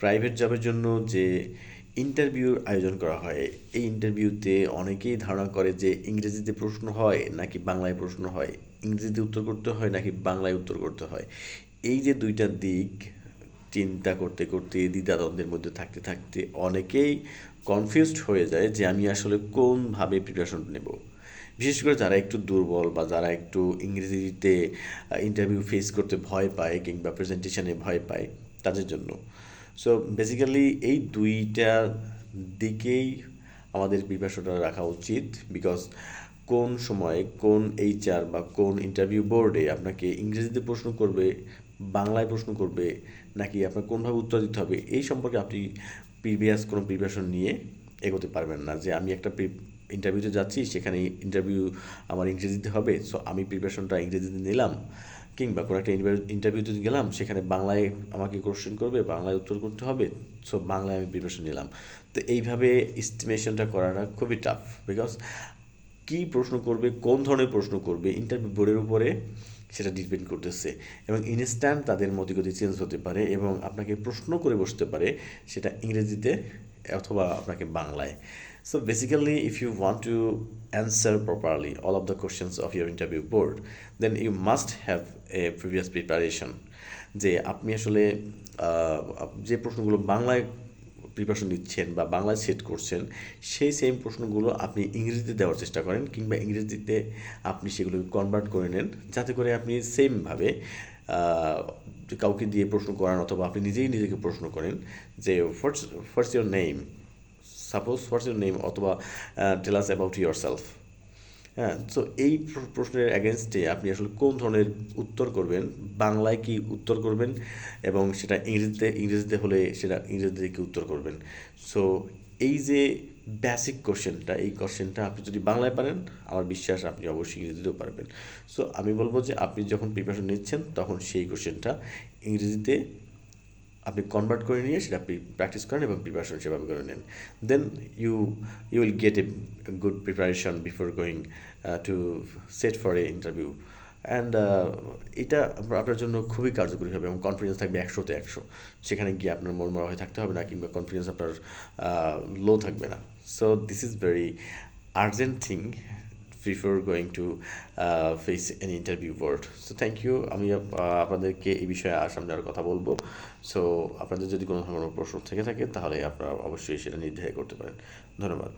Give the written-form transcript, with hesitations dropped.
Private জবের জন্য যে ইন্টারভিউর আয়োজন করা হয়, এই ইন্টারভিউতে অনেকেই ধারণা করে যে ইংরেজিতে প্রশ্ন হয় নাকি বাংলায় প্রশ্ন হয়, ইংরেজিতে উত্তর করতে হয় নাকি বাংলায় উত্তর করতে হয়। এই যে দুইটা দিক চিন্তা করতে করতে দ্বিধাদ্বন্দ্বের মধ্যে থাকতে থাকতে অনেকেই কনফিউজড হয়ে যায় যে আমি আসলে কোনভাবে প্রিপারেশন নেব। বিশেষ করে যারা একটু দুর্বল বা যারা একটু ইংরেজিতে ইন্টারভিউ ফেস করতে ভয় পায় কিংবা প্রেজেন্টেশনে ভয় পায়, তাদের জন্য। সো বেসিক্যালি এই দুইটা দিকেই আমাদের প্রিপারেশনটা রাখা উচিত। বিকজ কোন সময়ে কোন এইচআর বা কোন ইন্টারভিউ বোর্ডে আপনাকে ইংরেজিতে প্রশ্ন করবে, বাংলায় প্রশ্ন করবে, নাকি আপনার কোনভাবে উত্তর দিতে হবে, এই সম্পর্কে আপনি প্রিভিয়াস কোনো প্রিপারেশন নিয়ে এগোতে পারবেন না। যে আমি একটা ইন্টারভিউতে যাচ্ছি, সেখানে ইন্টারভিউ আমার ইংরেজিতে হবে, সো আমি প্রিপারেশনটা ইংরেজিতে নিলাম। কিংবা কোনো একটা ইন্টারভিউতে গেলাম, সেখানে বাংলায় আমাকে কোশ্চেন করবে, বাংলায় উত্তর করতে হবে, সো বাংলায় আমি প্রিপারেশন নিলাম। তো এইভাবে এস্টিমেশনটা করাটা খুবই টাফ। বিকজ কী প্রশ্ন করবে, কোন ধরনের প্রশ্ন করবে, ইন্টারভিউ বোর্ডের উপরে সেটা ডিপেন্ড করতেছে। এবং ইনস্ট্যান্ট তাদের মতিগতি চেঞ্জ হতে পারে এবং আপনাকে প্রশ্ন করে বসতে পারে, সেটা ইংরেজিতে অথবা আপনাকে বাংলায়। So basically, if you want to answer properly all of the questions of your interview board, then you must have a previous preparation. যে আপনি আসলে যে প্রশ্নগুলো বাংলায় প্রিপারেশন নিচ্ছেন বা বাংলায় সেট করছেন, সেই সেম প্রশ্নগুলো আপনি ইংরেজিতে দেওয়ার চেষ্টা করেন, কিংবা ইংরেজিতে আপনি সেগুলোকে কনভার্ট করে নেন, যাতে করে আপনি সেমভাবে কাউকে দিয়ে প্রশ্ন করান অথবা আপনি নিজেই নিজেকে প্রশ্ন করেন যে what's your name, suppose what's your name, অথবা টেল আস অ্যাবাউট ইউর সেলফ। হ্যাঁ, সো এই প্রশ্নের অ্যাগেনস্টে আপনি আসলে কোন ধরনের উত্তর করবেন, বাংলায় কি উত্তর করবেন, এবং সেটা ইংরেজিতে হলে সেটা ইংরেজিতে কি উত্তর করবেন। সো এই যে বেসিক কোশ্চেনটা, এই কোশ্চেনটা আপনি যদি বাংলায় পারেন, আমার বিশ্বাস আপনি অবশ্যই ইংরেজিতেও পারবেন। সো আমি বলবো যে আপনি যখন প্রিপারেশন নিচ্ছেন, তখন সেই কোশ্চেনটা ইংরেজিতে আপনি কনভার্ট করে নিয়ে সেটা প্র্যাকটিস করেন এবং প্রিপারেশন সেভাবে করে নেন। Then you you will get a good preparation before going to set for a interview. And এটা আপনার জন্য খুবই কার্যকরী হবে এবং কনফিডেন্স থাকবে 100-তে 100। সেখানে গিয়ে আপনার মনমরা হয়ে থাকতে হবে না, কিংবা কনফিডেন্স আপনার লো থাকবে না। So this is very urgent thing before going to face an interview board. So thank you. আমি আপনাদেরকে এই বিষয়ে সামনে আর কথা বলবো। সো আপনাদের যদি কোনো ধরনের প্রশ্ন থেকে থাকে, তাহলে আপনারা অবশ্যই সেটা নির্দ্বিধায় করতে পারেন। ধন্যবাদ।